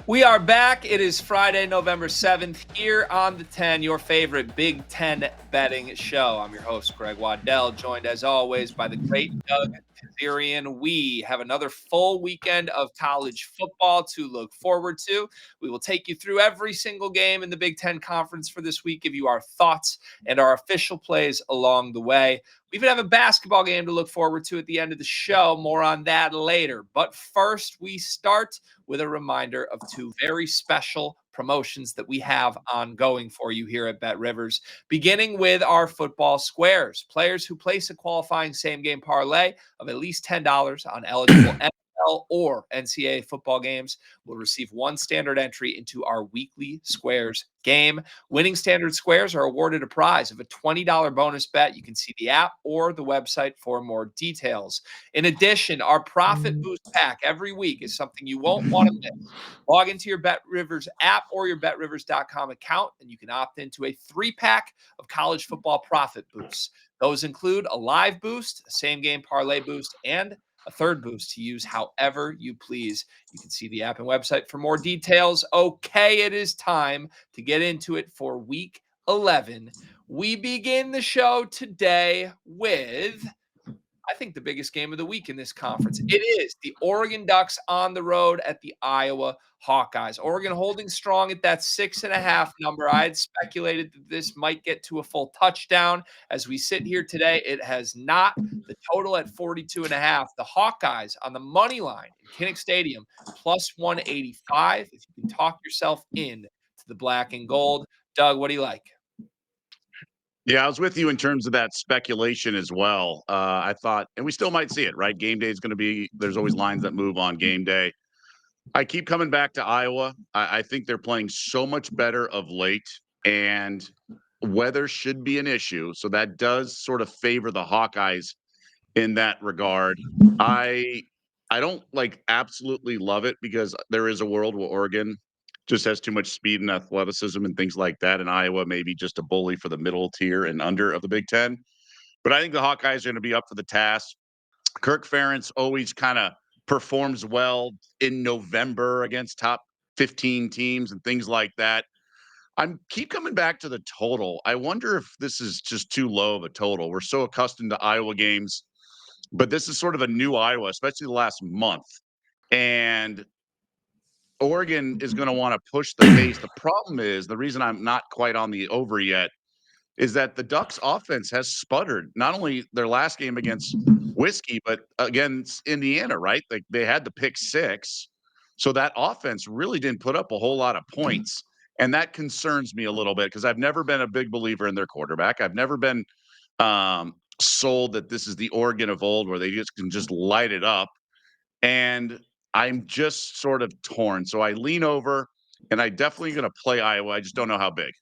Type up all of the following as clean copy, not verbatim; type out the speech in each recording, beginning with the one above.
We are back. It is Friday, November 7th, here on the 10, your favorite Big Ten betting show. I'm your host, Greg Waddell, joined as always by the great Doug Kazarian. We have another full weekend of college football to look forward to. We will take you through every single game in the Big Ten Conference for this week, give you our thoughts and our official plays along the way. We even have a basketball game to look forward to at the end of the show. More on that later. But first, we start with a reminder of two very special promotions that we have ongoing for you here at Bet Rivers, beginning with our football squares. Players who place a qualifying same-game parlay of at least $10 on eligible NFL or NCAA football games will receive one standard entry into our weekly squares game. Winning standard squares are awarded a prize of a $20 bonus bet. You can see the app or the website for more details. In addition, our Profit Boost Pack every week is something you won't want to miss. Log into your Bet Rivers app or your BetRivers.com account, and you can opt into a 3-pack of college football profit boosts. Those include a live boost, a same-game parlay boost, and a third boost to use however you please. You can see the app and website for more details. Okay, it is time to get into it for week 11. We begin the show today with, I think, the biggest game of the week in this conference. It is the Oregon Ducks on the road at the Iowa Hawkeyes. Oregon holding strong at that 6.5 number. I had speculated that this might get to a full touchdown. As we sit here today, it has not. The total at 42.5. The Hawkeyes on the money line in Kinnick Stadium, plus 185. If you can talk yourself in to the black and gold. Doug, what do you like? Yeah, I was with you in terms of that speculation as well. I thought, and we still might see it, right? Game day is going to be, there's always lines that move on game day. I keep coming back to Iowa. I think they're playing so much better of late, and weather should be an issue. So that does sort of favor the Hawkeyes in that regard. I don't absolutely love it because there is a world where Oregon just has too much speed and athleticism and things like that, and Iowa may be just a bully for the middle tier and under of the Big Ten. But I think the Hawkeyes are going to be up for the task. Kirk Ferentz always kind of performs well in November against top 15 teams and things like that. I'm keep coming back to the total. I wonder if this is just too low of a total. We're so accustomed to Iowa games, but this is sort of a new Iowa, especially the last month. And Oregon is going to want to push the pace. The problem is, the reason I'm not quite on the over yet is that the Ducks offense has sputtered. Not only their last game against Whiskey, but against Indiana, right? They had the pick 6. So that offense really didn't put up a whole lot of points. And that concerns me a little bit because I've never been a big believer in their quarterback. I've never been sold that this is the Oregon of old where they just can just light it up. And I'm just sort of torn. So I lean over, and I definitely going to play Iowa. I just don't know how big.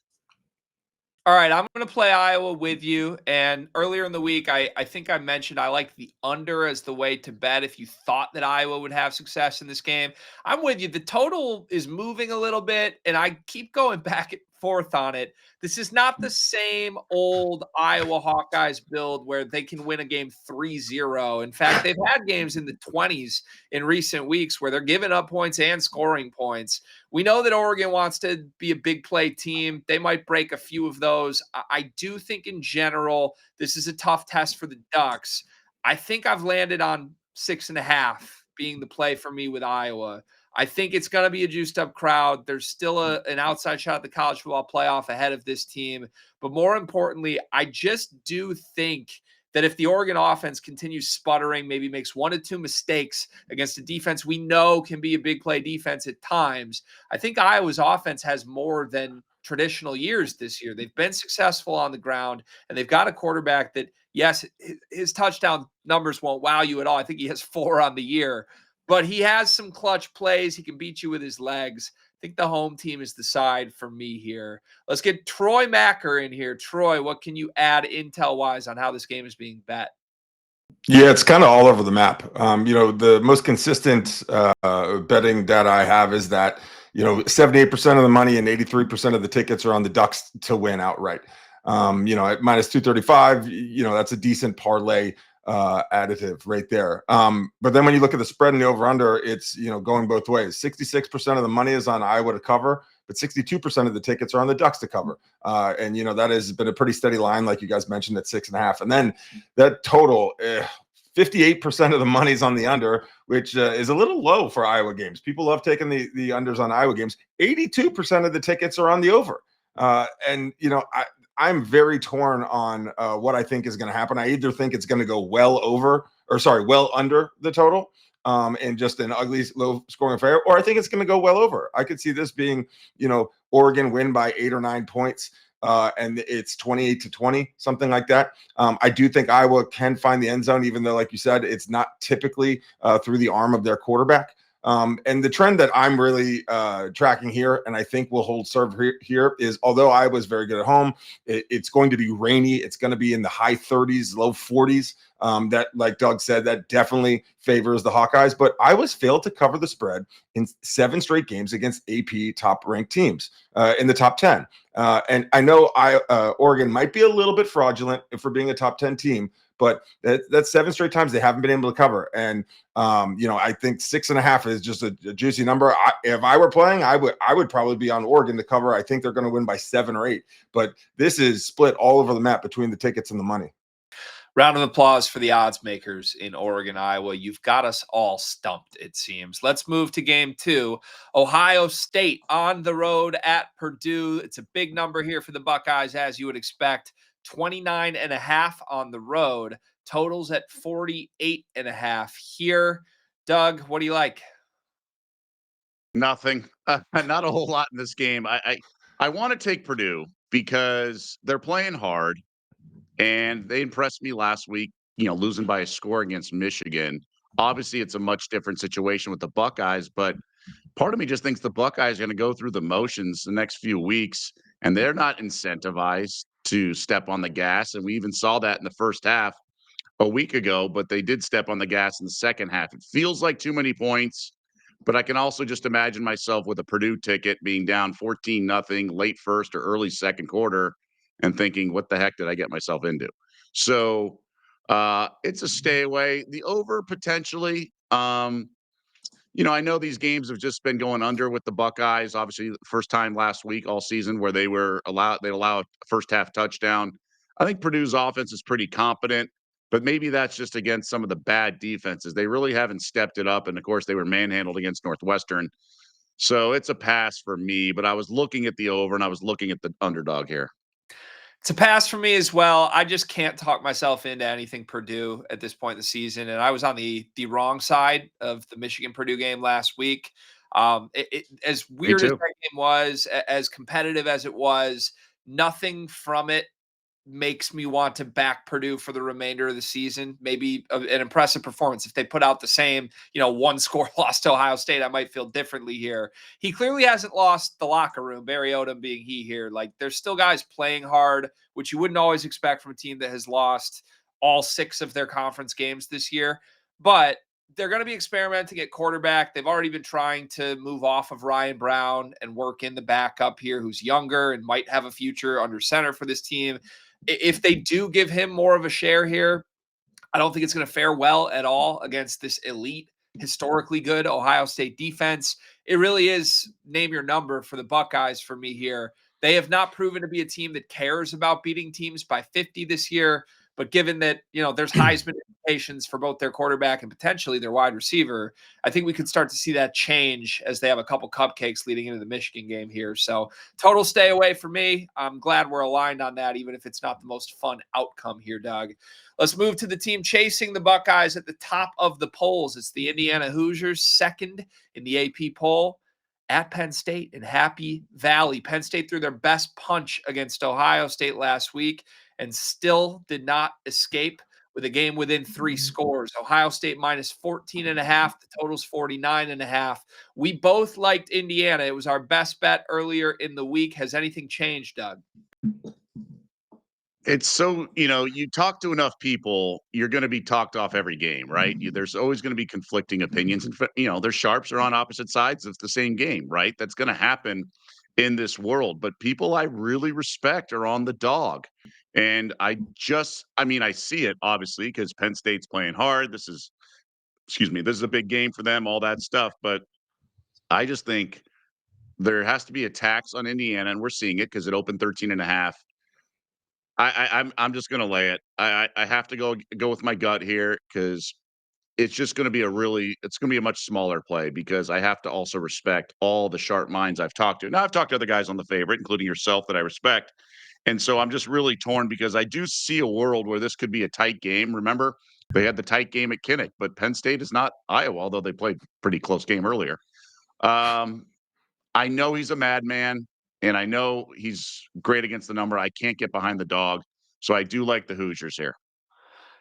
All right, I'm going to play Iowa with you. And earlier in the week, I think I mentioned I like the under as the way to bet if you thought that Iowa would have success in this game. I'm with you. The total is moving a little bit, and I keep going back and forth on it. This is not the same old Iowa Hawkeyes build where they can win a game 3-0. In fact, they've had games in the 20s in recent weeks where they're giving up points and scoring points. We know that Oregon wants to be a big play team. They might break a few of those. I do think in general, this is a tough test for the Ducks. I think I've landed on 6.5 being the play for me with Iowa. I think it's going to be a juiced up crowd. There's still an outside shot at the college football playoff ahead of this team. But more importantly, I just do think that if the Oregon offense continues sputtering, maybe makes 1 or 2 mistakes against a defense we know can be a big play defense at times, I think Iowa's offense has more than traditional years this year. They've been successful on the ground, and they've got a quarterback that, yes, his touchdown numbers won't wow you at all. I think he has 4 on the year, but he has some clutch plays. He can beat you with his legs. I think the home team is the side for me here. Let's get Troy Macker in here. Troy, what can you add intel-wise on how this game is being bet? Yeah, it's kind of all over the map. The most consistent betting data I have is that, 78% of the money and 83% of the tickets are on the Ducks to win outright. At minus 235, that's a decent parlay additive right there. But then when you look at the spread and the over under, it's, going both ways. 66% of the money is on Iowa to cover, but 62% of the tickets are on the Ducks to cover. And that has been a pretty steady line, like you guys mentioned, at 6.5. And then that total, 58% of the money's on the under, which is a little low for Iowa games. People love taking the unders on Iowa games. 82% of the tickets are on the over. I'm very torn on what I think is going to happen. I either think it's going to go well under the total, and just an ugly low scoring affair, or I think it's going to go well over. I could see this being, Oregon win by 8 or 9 points. And it's 28-20, something like that. I do think Iowa can find the end zone, even though, like you said, it's not typically through the arm of their quarterback. And the trend that I'm really tracking here, and I think will hold serve here, is although Iowa's very good at home, it's going to be rainy. It's going to be in the high 30s, low 40s. That, like Doug said, that definitely favors the Hawkeyes. But Iowa's failed to cover the spread in 7 straight games against AP top-ranked teams in the top 10. And I know Oregon might be a little bit fraudulent for being a top 10 team, but that's 7 straight times they haven't been able to cover. And I think 6.5 is just a juicy number. If I were playing, I would probably be on Oregon to cover. I think they're going to win by 7 or 8. But this is split all over the map between the tickets and the money. Round of applause for the odds makers in Oregon, Iowa. You've got us all stumped, it seems. Let's move to game 2. Ohio State on the road at Purdue. It's a big number here for the Buckeyes, as you would expect. 29.5 on the road. Totals at 48.5 here. Doug, what do you like? Nothing. Not a whole lot in this game. I want to take Purdue because they're playing hard. And they impressed me last week, losing by a score against Michigan. Obviously, it's a much different situation with the Buckeyes, but part of me just thinks the Buckeyes are going to go through the motions the next few weeks, and they're not incentivized to step on the gas. And we even saw that in the first half a week ago, but they did step on the gas in the second half. It feels like too many points, but I can also just imagine myself with a Purdue ticket being down 14-0 late first or early second quarter and thinking, what the heck did I get myself into? So it's a stay away. The over potentially. I know these games have just been going under with the Buckeyes. Obviously, the first time last week all season where they allow a first half touchdown. I think Purdue's offense is pretty competent, but maybe that's just against some of the bad defenses. They really haven't stepped it up. And of course, they were manhandled against Northwestern. So it's a pass for me, but I was looking at the over and I was looking at the underdog here. It's a pass for me as well. I just can't talk myself into anything Purdue at this point in the season. And I was on the wrong side of the Michigan-Purdue game last week. As weird as that game was, as competitive as it was, nothing from it makes me want to back Purdue for the remainder of the season. Maybe an impressive performance. If they put out the same, 1-score loss to Ohio State, I might feel differently here. He clearly hasn't lost the locker room, Barry Odom being he here. Like, there's still guys playing hard, which you wouldn't always expect from a team that has lost all 6 of their conference games this year. But they're going to be experimenting at quarterback. They've already been trying to move off of Ryan Brown and work in the backup here, who's younger and might have a future under center for this team. If they do give him more of a share here, I don't think it's going to fare well at all against this elite, historically good Ohio State defense. It really is name your number for the Buckeyes for me here. They have not proven to be a team that cares about beating teams by 50 this year. But given that, there's Heisman implications for both their quarterback and potentially their wide receiver, I think we could start to see that change as they have a couple cupcakes leading into the Michigan game here. So total stay away for me. I'm glad we're aligned on that, even if it's not the most fun outcome here, Doug. Let's move to the team chasing the Buckeyes at the top of the polls. It's the Indiana Hoosiers, second in the AP poll at Penn State in Happy Valley. Penn State threw their best punch against Ohio State last week and still did not escape with a game within 3 scores. Ohio State minus 14.5. The total's 49.5. We both liked Indiana. It was our best bet earlier in the week. Has anything changed, Doug? It's so, you talk to enough people, you're going to be talked off every game, right? There's always going to be conflicting opinions. And, their sharps are on opposite sides of the same game, right? That's going to happen in this world. But people I really respect are on the dog. And I mean, I see it obviously because Penn State's playing hard. This is a big game for them, all that stuff. But I just think there has to be a tax on Indiana, and we're seeing it because it opened 13.5. I'm just gonna lay it. I have to go with my gut here because it's just gonna be a much smaller play because I have to also respect all the sharp minds I've talked to. Now I've talked to other guys on the favorite, including yourself that I respect. And so I'm just really torn because I do see a world where this could be a tight game. Remember, they had the tight game at Kinnick, but Penn State is not Iowa, although they played pretty close game earlier. Um, I know he's a madman, and I know he's great against the number. I can't get behind the dog, so I do like the Hoosiers here.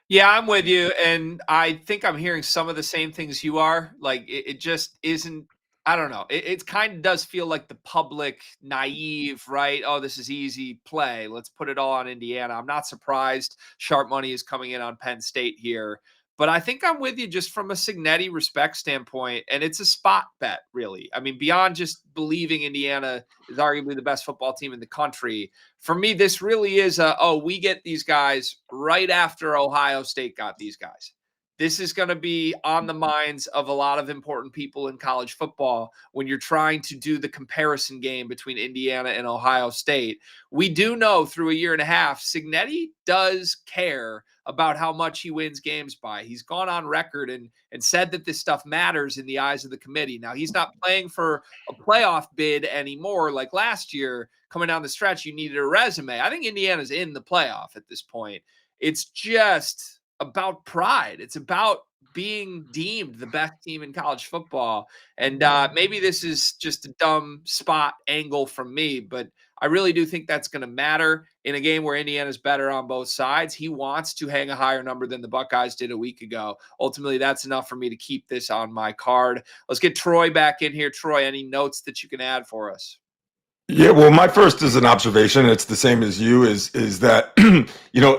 Yeah, I'm with you, and I think I'm hearing some of the same things you are. Like it just isn't. I don't know. It kind of does feel like the public naive, right? Oh, this is easy play. Let's put it all on Indiana. I'm not surprised. Sharp money is coming in on Penn State here, but I think I'm with you just from a Signetti respect standpoint, and it's a spot bet, really. I mean, beyond just believing Indiana is arguably the best football team in the country, for me, this really is we get these guys right after Ohio State got these guys. This is going to be on the minds of a lot of important people in college football when you're trying to do the comparison game between Indiana and Ohio State. We do know through a year and a half, Signetti does care about how much he wins games by. He's gone on record and said that this stuff matters in the eyes of the committee. Now, he's not playing for a playoff bid anymore like last year. Coming down the stretch, you needed a resume. I think Indiana's in the playoff at this point. It's just about pride. It's about being deemed the best team in college football. And maybe this is just a dumb spot angle from me, but I really do think that's going to matter in a game where Indiana's better on both sides. He wants to hang a higher number than the Buckeyes did a week ago. Ultimately, that's enough for me to keep this on my card. Let's get Troy back in here. Troy, any notes that you can add for us? Yeah, well, my first is an observation. It's the same as you. Is that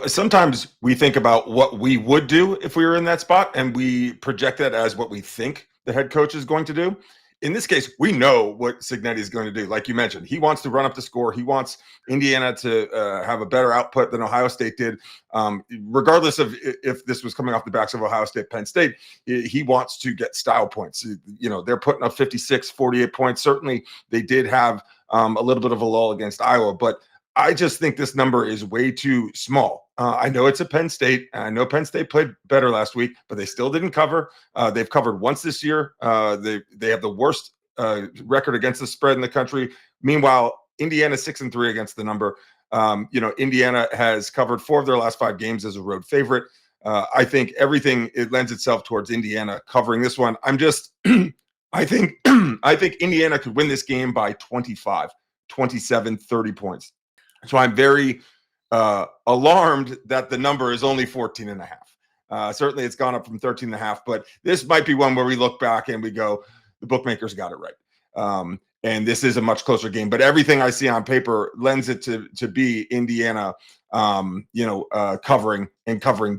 sometimes we think about what we would do if we were in that spot, and we project that as what we think the head coach is going to do. In this case, we know what Signetti is going to do. Like you mentioned, he wants to run up the score. He wants Indiana to have a better output than Ohio State did, regardless of if this was coming off the backs of Ohio State, Penn State. He wants to get style points. They're putting up 56, 48 points. Certainly, they did have a little bit of a lull against Iowa, but I just think this number is way too small. I know it's a Penn State. And I know Penn State played better last week, but they still didn't cover. They've covered once this year. They have the worst record against the spread in the country. Meanwhile, Indiana 6-3 against the number. Indiana has covered 4 of their last 5 games as a road favorite. I think it lends itself towards Indiana covering this one. I think Indiana could win this game by 25, 27, 30 points. So I'm very alarmed that the number is only 14.5. Certainly it's gone up from 13.5, but this might be one where we look back and we go, the bookmakers got it right. And this is a much closer game, but everything I see on paper lends it to be Indiana, covering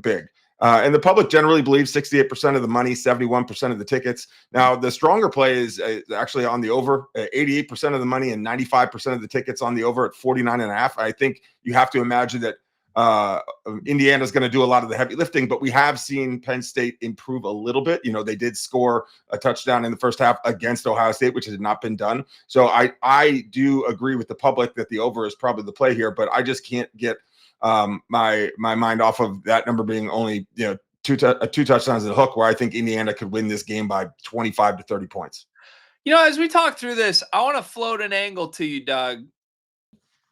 big. And the public generally believes 68% of the money, 71% of the tickets. Now, the stronger play is actually on the over, 88% of the money and 95% of the tickets on the over at 49.5. I think you have to imagine that Indiana is going to do a lot of the heavy lifting, but we have seen Penn State improve a little bit. They did score a touchdown in the first half against Ohio State, which has not been done. So I do agree with the public that the over is probably the play here, but I just can't get my mind off of that number being only two touchdowns at the hook, where I think Indiana could win this game by 25 to 30 points. As we talk through this, I want to float an angle to you, Doug.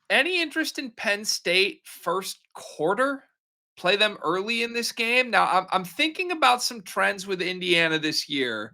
Any interest in Penn State first quarter? Play them early in this game. Now, I'm thinking about some trends with Indiana this year.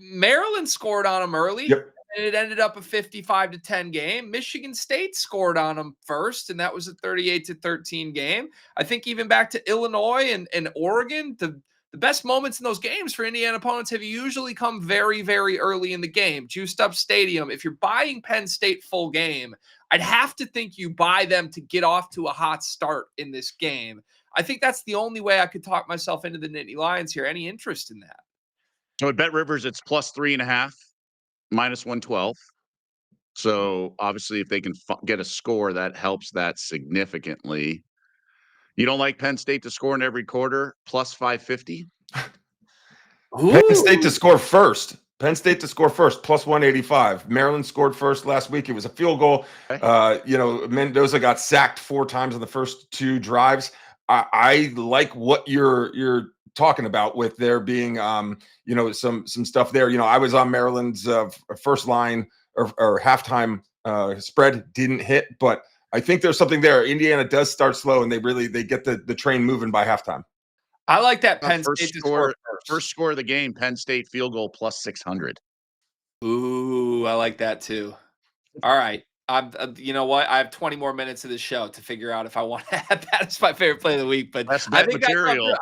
Maryland scored on them early. Yep. And it ended up a 55-10 game. Michigan State scored on them first, and that was a 38-13 game. I think even back to Illinois and Oregon, the best moments in those games for Indiana opponents have usually come very, very early in the game. Juiced up stadium. If you're buying Penn State full game, I'd have to think you buy them to get off to a hot start in this game. I think that's the only way I could talk myself into the Nittany Lions here. Any interest in that? So at Bet Rivers, it's plus 3.5, minus 112. So obviously, if they can get a score, that helps that significantly. You don't like Penn State to score in every quarter, plus 550? Penn State to score first. Penn State to score first, plus 185. Maryland scored first last week. It was a field goal. Mendoza got sacked 4 times in the first 2 drives. I like what you're talking about with there being, some stuff there. I was on Maryland's first line or halftime spread, didn't hit, but I think there's something there. Indiana does start slow, and they get the train moving by halftime. I like that Penn State to score first score of the game, Penn State field goal plus 600. Ooh, I like that too. All right. You know what? I have 20 more minutes of the show to figure out if I want to add that as my favorite play of the week. But That's I bad think material.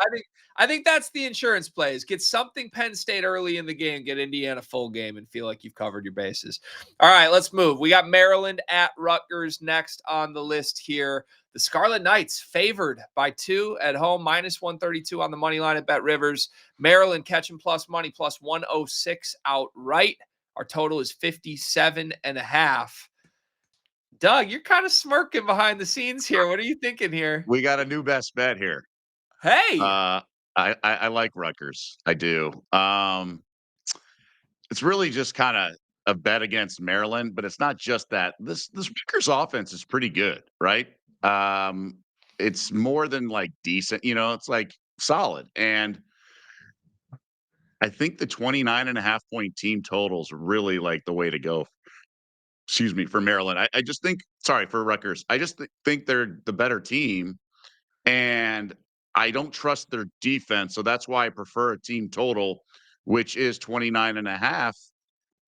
I think that's the insurance plays. Get something Penn State early in the game, get Indiana full game, and feel like you've covered your bases. All right, let's move. We got Maryland at Rutgers next on the list here. The Scarlet Knights favored by 2 at home, minus 132 on the money line at Bet Rivers. Maryland catching plus money, plus 106 outright. Our total is 57.5. Doug, you're kind of smirking behind the scenes here. What are you thinking here? We got a new best bet here. Hey, I like Rutgers. I do. It's really just kind of a bet against Maryland, but it's not just that. This Rutgers offense is pretty good, right? It's more than like decent, it's like solid. And I think the 29.5 point team total is really like the way to go. Excuse me, for Maryland. I just think, sorry, for Rutgers. I just think they're the better team. And I don't trust their defense. So that's why I prefer a team total, which is 29.5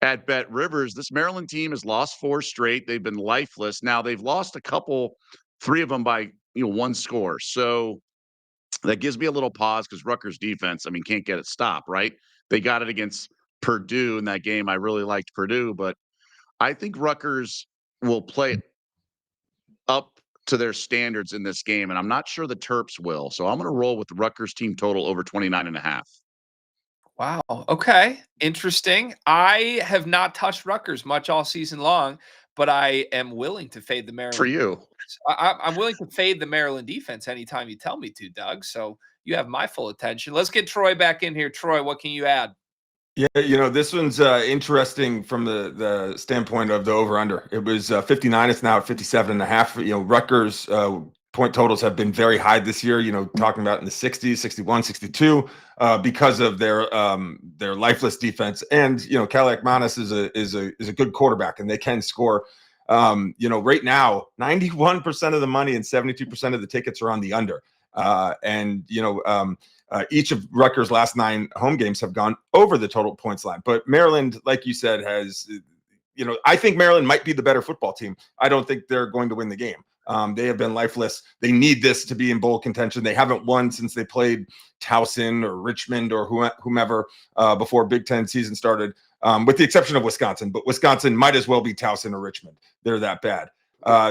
at Bet Rivers. This Maryland team has lost 4 straight. They've been lifeless. Now they've lost a couple, 3 of them by 1 score. So that gives me a little pause because Rutgers defense, can't get it stopped, right? They got it against Purdue in that game. I really liked Purdue, but I think Rutgers will play up to their standards in this game, and I'm not sure the Terps will. So I'm going to roll with the Rutgers team total over 29.5. wow. Okay. Interesting. I have not touched Rutgers much all season long, but I am willing to fade the Maryland. For you. I'm willing to fade the Maryland defense anytime you tell me to, Doug. So you have my full attention. Let's get Troy back in here. Troy, what can you add? Yeah, this one's interesting from the standpoint of the over-under. It was 59. It's now at 57.5. Rutgers point totals have been very high this year, talking about in the 60s, 61, 62, because of their lifeless defense. And, Cadillac Manis is a good quarterback, and they can score. Right now, 91% of the money and 72% of the tickets are on the under. Each of Rutgers' last 9 home games have gone over the total points line. But Maryland, like you said, has, I think Maryland might be the better football team. I don't think they're going to win the game. They have been lifeless. They need this to be in bowl contention. They haven't won since they played Towson or Richmond or whomever before Big Ten season started, with the exception of Wisconsin. But Wisconsin might as well be Towson or Richmond. They're that bad.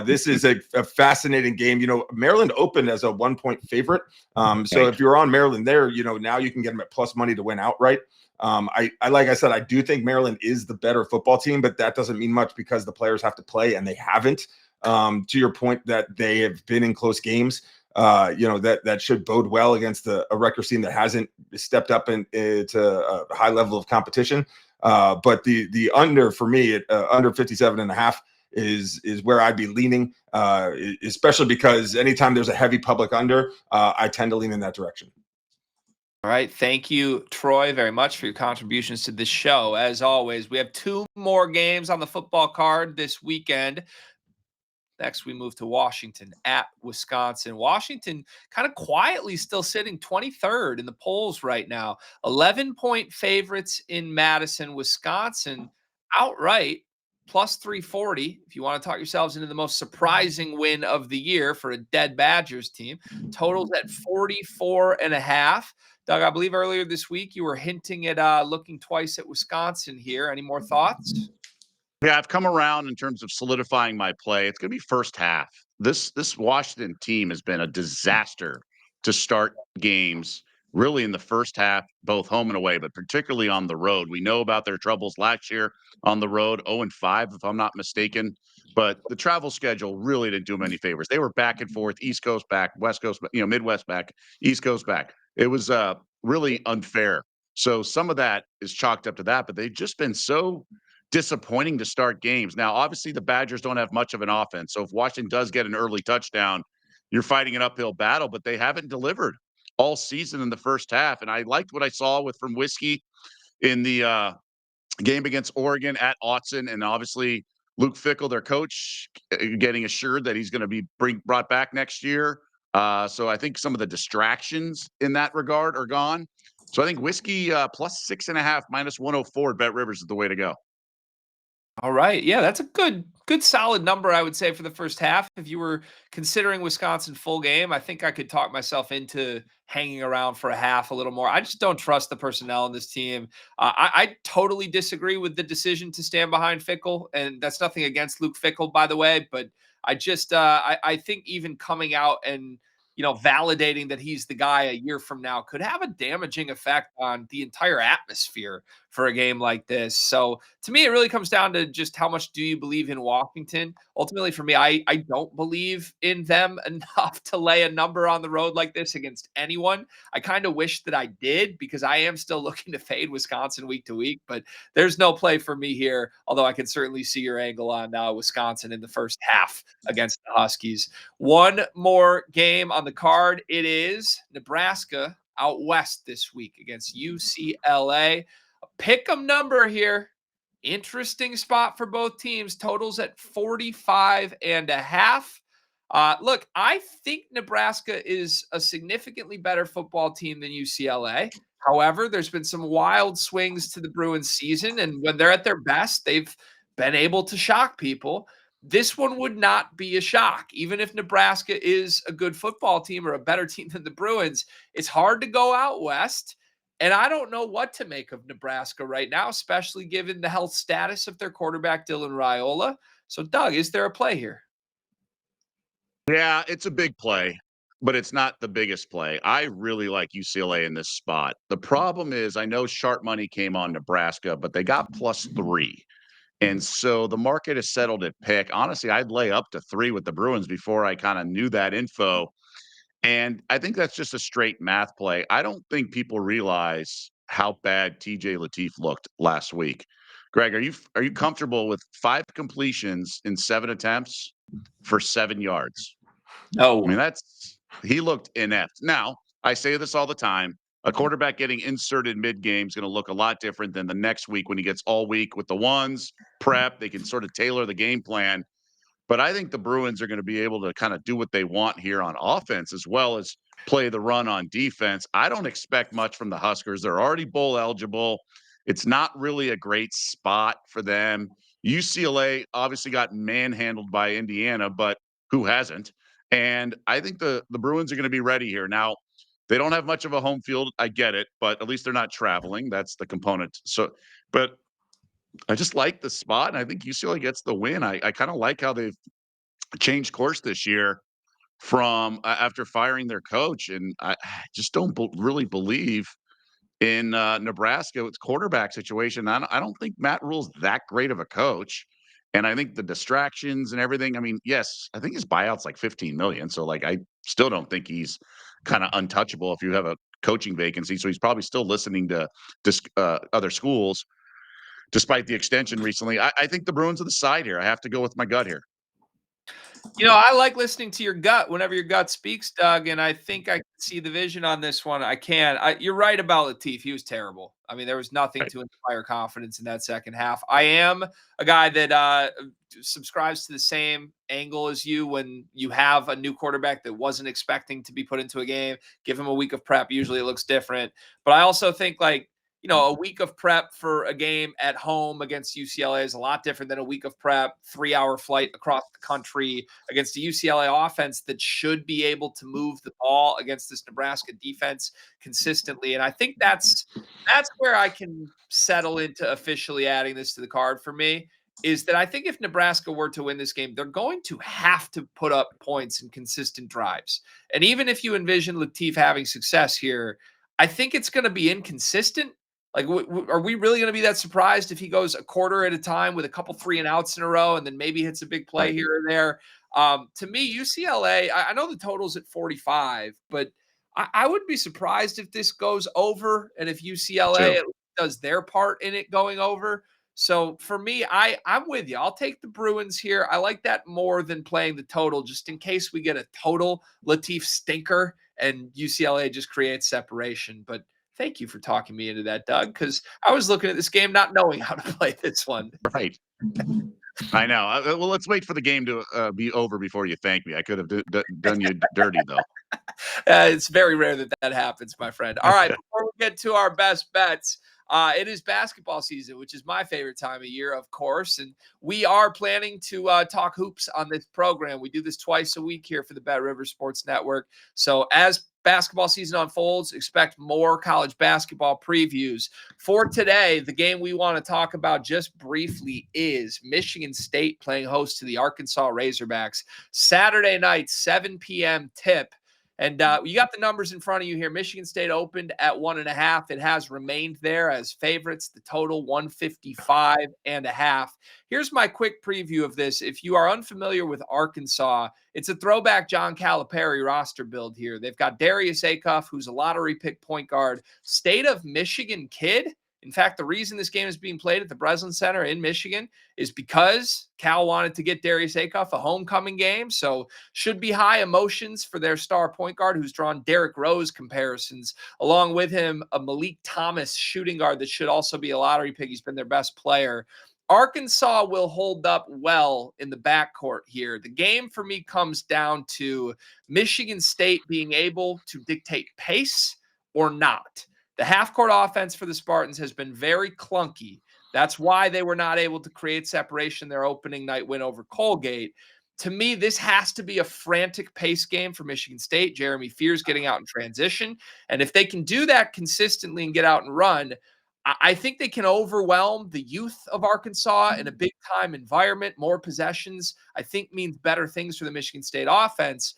This is a fascinating game. Maryland opened as a 1-point favorite. So if you're on Maryland there, now you can get them at plus money to win outright. Like I said, I do think Maryland is the better football team, but that doesn't mean much because the players have to play and they haven't. To your point that they have been in close games, that should bode well against a Rutgers team that hasn't stepped up into a high level of competition. But the under for me at under 57.5 is where I'd be leaning, especially because anytime there's a heavy public under, I tend to lean in that direction. All right. Thank you, Troy, very much for your contributions to this show. As always, we have 2 more games on the football card this weekend. Next, we move to Washington at Wisconsin. Washington kind of quietly still sitting 23rd in the polls right now. 11-point favorites in Madison. Wisconsin outright plus 340. If you want to talk yourselves into the most surprising win of the year for a dead Badgers team, totals at 44.5. Doug, I believe earlier this week you were hinting at looking twice at Wisconsin here. Any more thoughts? Yeah, I've come around in terms of solidifying my play. It's going to be first half. This Washington team has been a disaster to start games. really in the first half, both home and away, but particularly on the road. We know about their troubles last year on the road, 0-5, if I'm not mistaken. But the travel schedule really didn't do them any favors. They were back and forth, East Coast back, West Coast, Midwest back, East Coast back. It was really unfair. So some of that is chalked up to that, but they've just been so disappointing to start games. Now, obviously, the Badgers don't have much of an offense. So if Washington does get an early touchdown, you're fighting an uphill battle, but they haven't delivered all season in the first half. And I liked what I saw from Whiskey in the game against Oregon at Autzen, and obviously Luke Fickell, their coach, getting assured that he's going to be brought back next year. So I think some of the distractions in that regard are gone. So I think Whiskey plus 6.5, minus 104 at Bet Rivers is the way to go. All right. Yeah, that's a good solid number, I would say, for the first half. If you were considering Wisconsin full game, I think I could talk myself into hanging around for a half a little more. I just don't trust the personnel in this team. I totally disagree with the decision to stand behind Fickle, and that's nothing against Luke Fickle, by the way, but I think even coming out and validating that he's the guy a year from now could have a damaging effect on the entire atmosphere for a game like this. So to me, it really comes down to just how much do you believe in Washington? Ultimately, for me, I don't believe in them enough to lay a number on the road like this against anyone. I kind of wish that I did because I am still looking to fade Wisconsin week to week, but there's no play for me here. Although I can certainly see your angle on Wisconsin in the first half against the Huskies. One more game on the card. It is Nebraska out west this week against UCLA. A pick 'em number here. Interesting spot for both teams. Totals at 45.5. Look, I think Nebraska is a significantly better football team than UCLA. However, there's been some wild swings to the Bruins season, and when they're at their best, they've been able to shock people. This one would not be a shock. Even if Nebraska is a good football team or a better team than the Bruins, it's hard to go out west. And I don't know what to make of Nebraska right now, especially given the health status of their quarterback, Dylan Raiola. So, Doug, is there a play here? Yeah, it's a big play, but it's not the biggest play. I really like UCLA in this spot. The problem is, I know sharp money came on Nebraska, but they got +3. And so the market is settled at pick. Honestly, I'd lay up to 3 with the Bruins before I kind of knew that info. And I think that's just a straight math play. I don't think people realize how bad TJ Lateef looked last week. Greg, are you comfortable with 5 completions in 7 attempts for 7 yards? I No. mean, he looked inept. Now, I say this all the time. A quarterback getting inserted mid-game is going to look a lot different than the next week when he gets all week with the ones, prep. They can sort of tailor the game plan. But I think the Bruins are going to be able to kind of do what they want here on offense as well as play the run on defense. I don't expect much from the Huskers. They're already bowl eligible. It's not really a great spot for them. UCLA obviously got manhandled by Indiana, but who hasn't? And I think the Bruins are going to be ready here. Now, they don't have much of a home field. I get it, but at least they're not traveling. That's the component. So, but I just like the spot, and I think UCLA gets the win. I kind of like how they've changed course this year from after firing their coach, and I just don't really believe in Nebraska. It's quarterback situation. I don't think Matt Rule's that great of a coach, and I think the distractions and everything. I mean, yes, I think his buyout's like 15 million. So like, I still don't think he's kind of untouchable if you have a coaching vacancy. So he's probably still listening to other schools despite the extension recently. I think the Bruins are the side here. I have to go with my gut here. I like listening to your gut whenever your gut speaks, Doug, and I think I can see the vision on this one. I can. You're right about Lateef. He was terrible. I mean, there was nothing Right. to inspire confidence in that second half. I am a guy that subscribes to the same angle as you when you have a new quarterback that wasn't expecting to be put into a game. Give him a week of prep. Usually it looks different. But I also think a week of prep for a game at home against UCLA is a lot different than a week of prep, 3-hour flight across the country against a UCLA offense that should be able to move the ball against this Nebraska defense consistently. And I think that's where I can settle into officially adding this to the card for me is that I think if Nebraska were to win this game, they're going to have to put up points in consistent drives. And even if you envision Lateef having success here, I think it's going to be inconsistent. Like, are we really going to be that surprised if he goes a quarter at a time with a couple 3-and-outs in a row and then maybe hits a big play here or there? To me, UCLA, I know the total's at 45, but I would be surprised if this goes over and if UCLA Too. does their part in it going over. So for me, I'm with you. I'll take the Bruins here. I like that more than playing the total, just in case we get a total Latif stinker and UCLA just creates separation. But thank you for talking me into that, Doug, because I was looking at this game not knowing how to play this one. Right. I know. Well, let's wait for the game to be over before you thank me. I could have done you dirty, though. It's very rare that that happens, my friend. All right, before we get to our best bets, it is basketball season, which is my favorite time of year, of course. And we are planning to talk hoops on this program. We do this twice a week here for the Bet River Sports Network. So as basketball season unfolds, expect more college basketball previews. For today, the game we want to talk about just briefly is Michigan State playing host to the Arkansas Razorbacks. Saturday night, 7 p.m. tip. And you got the numbers in front of you here. Michigan State opened at 1.5. It has remained there as favorites. The total 155.5. Here's my quick preview of this. If you are unfamiliar with Arkansas, it's a throwback John Calipari roster build here. They've got Darius Acuff, who's a lottery pick point guard, State of Michigan kid. In fact, the reason this game is being played at the Breslin Center in Michigan is because Cal wanted to get Darius Acuff a homecoming game. So should be high emotions for their star point guard, who's drawn Derrick Rose comparisons. Along with him, a Malik Thomas shooting guard that should also be a lottery pick. He's been their best player. Arkansas will hold up well in the backcourt here. The game for me comes down to Michigan State being able to dictate pace or not. The half-court offense for the Spartans has been very clunky. That's why they were not able to create separation in their opening night win over Colgate. To me, this has to be a frantic pace game for Michigan State. Jeremy Fears getting out in transition. And if they can do that consistently and get out and run, I think they can overwhelm the youth of Arkansas in a big-time environment. More possessions, I think, means better things for the Michigan State offense.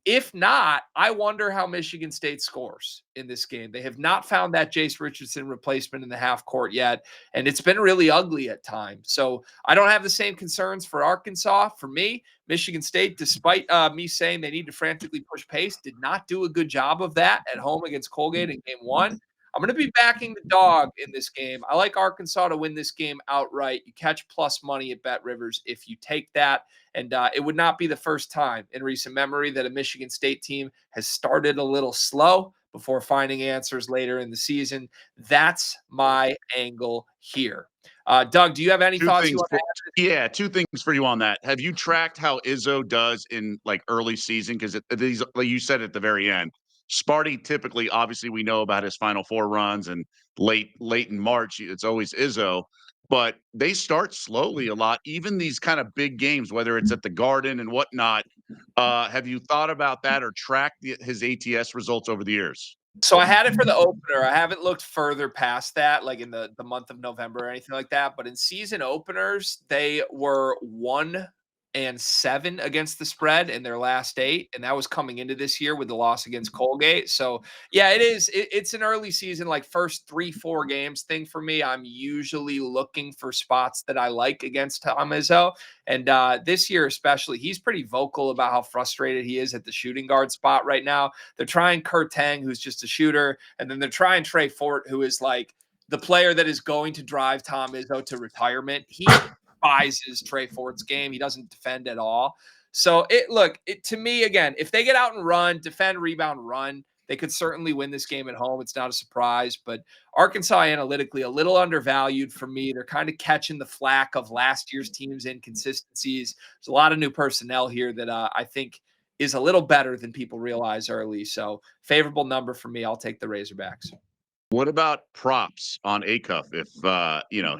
If not, I wonder how Michigan State scores in this game. They have not found that Jace Richardson replacement in the half court yet, and it's been really ugly at times. So I don't have the same concerns for Arkansas. For me, Michigan State, despite me saying they need to frantically push pace, did not do a good job of that at home against Colgate in game one. I'm going to be backing the dog in this game. I like Arkansas to win this game outright. You catch plus money at Bet Rivers if you take that. And it would not be the first time in recent memory that a Michigan State team has started a little slow before finding answers later in the season. That's my angle here. Doug, do you have any thoughts you want to add? Yeah, two things for you on that. Have you tracked how Izzo does in like early season? Because these, like you said at the very end, Sparty typically, obviously, we know about his Final Four runs, and late in March, it's always Izzo. But they start slowly a lot, even these kind of big games, whether it's at the Garden and whatnot. Have you thought about that or tracked his ATS results over the years? So I had it for the opener. I haven't looked further past that, like in the month of November or anything like that. But in season openers, they were 1-7 against the spread in their last 8, and that was coming into this year with the loss against Colgate. So yeah, it is. It's an early season, like first 3-4 games thing for me. I'm usually looking for spots that I like against Tom Izzo, and this year especially, he's pretty vocal about how frustrated he is at the shooting guard spot right now. They're trying Kurt Tang, who's just a shooter, and then they're trying Trey Fort, who is like the player that is going to drive Tom Izzo to retirement. He despises Trey Fort's game. He doesn't defend at all. So to me, again, if they get out and run, defend, rebound, run, they could certainly win this game at home. It's not a surprise, but Arkansas analytically a little undervalued for me. They're kind of catching the flack of last year's team's inconsistencies. There's a lot of new personnel here that I think is a little better than people realize early. So favorable number for me. I'll take the Razorbacks. What about props on Acuff if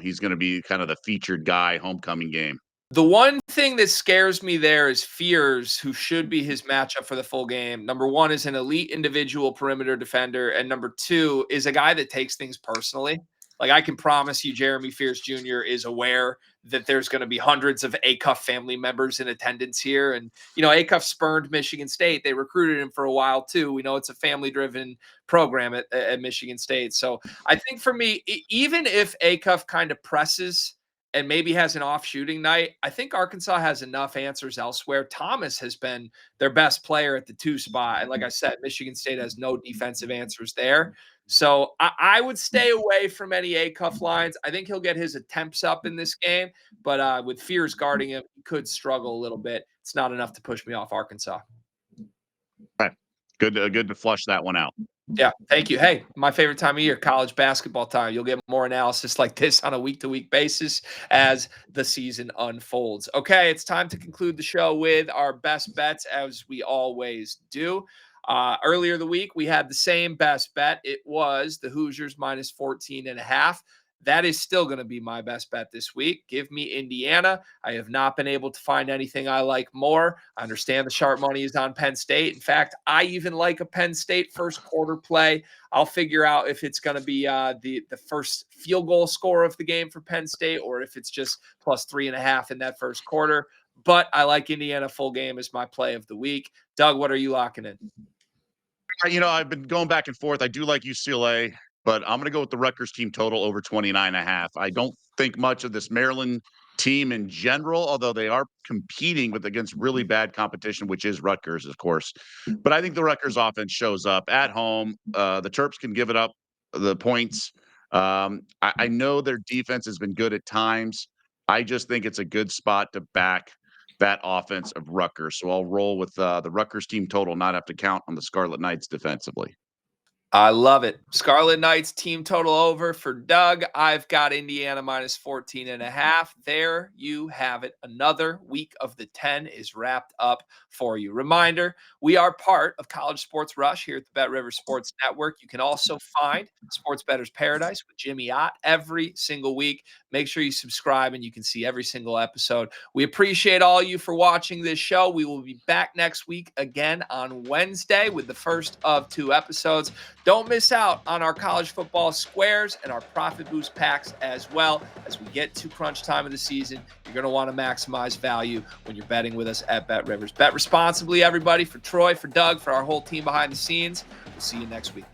he's going to be kind of the featured guy homecoming game? The one thing that scares me there is Fears, who should be his matchup for the full game. Number one is an elite individual perimeter defender, and number two is a guy that takes things personally. Like, I can promise you Jeremy Fierce Jr. is aware that there's going to be hundreds of Acuff family members in attendance here. And, Acuff spurned Michigan State. They recruited him for a while too. We know it's a family-driven program at Michigan State. So I think for me, even if Acuff kind of presses and maybe has an off shooting night, I think Arkansas has enough answers elsewhere. Thomas has been their best player at the 2 spot. And like I said, Michigan State has no defensive answers there. So I would stay away from any Acuff lines. I think he'll get his attempts up in this game, but with Fears guarding him, he could struggle a little bit. It's not enough to push me off Arkansas. Right. Good to flush that one out. Yeah, thank you. Hey, my favorite time of year, college basketball time. You'll get more analysis like this on a week-to-week basis as the season unfolds. Okay, it's time to conclude the show with our best bets, as we always do. Earlier the week, we had the same best bet. It was the Hoosiers minus 14.5. That is still going to be my best bet this week. Give me Indiana. I have not been able to find anything I like more. I understand the sharp money is on Penn State. In fact, I even like a Penn State first quarter play. I'll figure out if it's going to be the first field goal score of the game for Penn State or if it's just plus 3.5 in that first quarter. But I like Indiana full game as my play of the week. Doug, what are you locking in? I've been going back and forth. I do like UCLA. But I'm going to go with the Rutgers team total over 29.5. I don't think much of this Maryland team in general, although they are competing against really bad competition, which is Rutgers, of course. But I think the Rutgers offense shows up at home. The Terps can give it up the points. I know their defense has been good at times. I just think it's a good spot to back that offense of Rutgers. So I'll roll with the Rutgers team total, not have to count on the Scarlet Knights defensively. I love it. Scarlet Knights team total over for Doug. I've got Indiana minus 14.5. There you have it. Another week of the 10 is wrapped up for you. Reminder, we are part of College Sports Rush here at the Bet Rivers Sports Network. You can also find Sports Better's Paradise with Jimmy Ott every single week. Make sure you subscribe and you can see every single episode. We appreciate all you for watching this show. We will be back next week again on Wednesday with the first of 2 episodes. Don't miss out on our college football squares and our profit boost packs as well. As we get to crunch time of the season, you're going to want to maximize value when you're betting with us at Bet Rivers. Bet responsibly, everybody. For Troy, for Doug, for our whole team behind the scenes. We'll see you next week.